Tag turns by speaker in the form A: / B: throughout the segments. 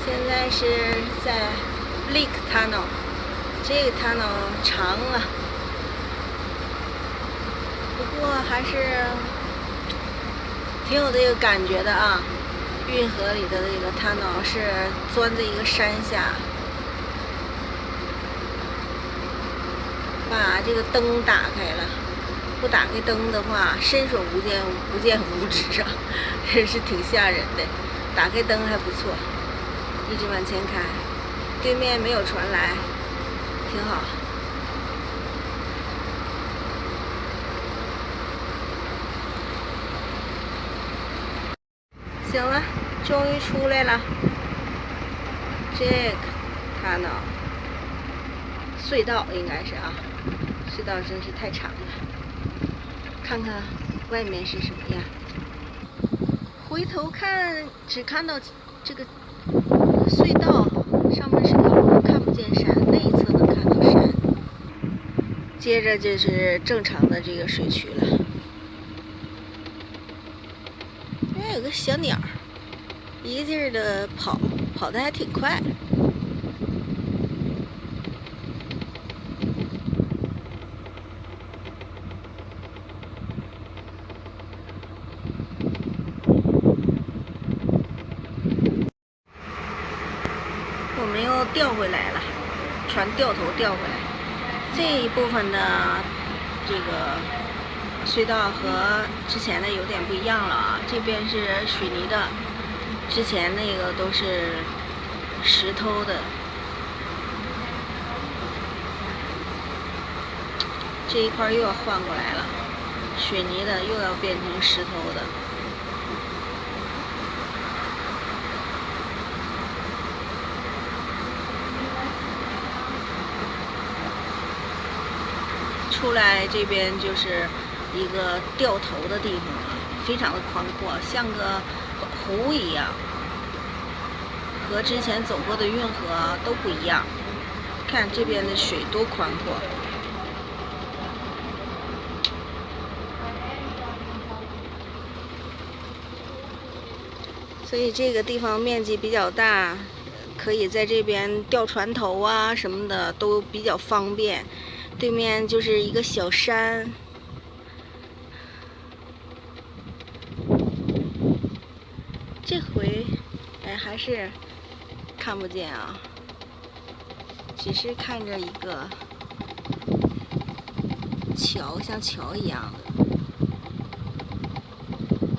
A: 现在是在 Lake Tunnel， 这个 tunnel 长啊，不过还是挺有这个感觉的啊。运河里的这个 tunnel 是钻在一个山下，把这个灯打开了。不打开灯的话，伸手不见五指啊，也是挺吓人的。打开灯还不错，一直往前开，对面没有船来，挺好。行了，终于出来了。这个tunnel隧道应该是啊，隧道真是太长了。看看外面是什么样。回头看，只看到这个隧道上面是个路，看不见山，那一侧能看到山。接着就是正常的这个水渠了。这有个小鸟，一个劲儿的跑得还挺快。我们又调回来了，船掉头调回来。这一部分的这个隧道和之前的有点不一样了啊，这边是水泥的，之前那个都是石头的。这一块又要换过来了，水泥的又要变成石头的。出来这边就是一个掉头的地方了，非常的宽阔，像个湖一样，和之前走过的运河都不一样。看这边的水多宽阔，所以这个地方面积比较大，可以在这边吊船头啊什么的都比较方便。对面就是一个小山，这回还是看不见啊，只是看着一个桥，像桥一样的，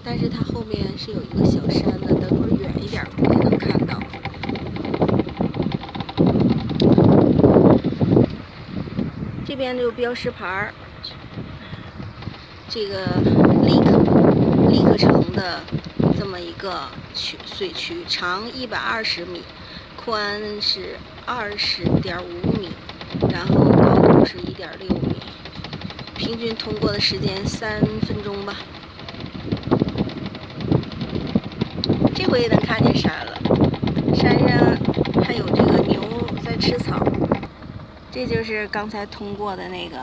A: 但是它后面是有一个小山的，等会儿远一点估计能看到。这边就标识牌儿，这个立刻城的这么一个水渠，长120米，宽是20.5米，然后高度是1.6米，平均通过的时间3分钟吧。这回也能看见山了，山上还有这个牛在吃草。这就是刚才通过的那个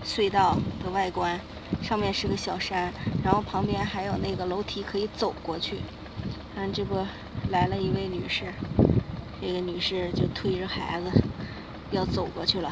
A: 隧道的外观，上面是个小山，然后旁边还有那个楼梯可以走过去。看这不来了一位女士，这个女士就推着孩子要走过去了。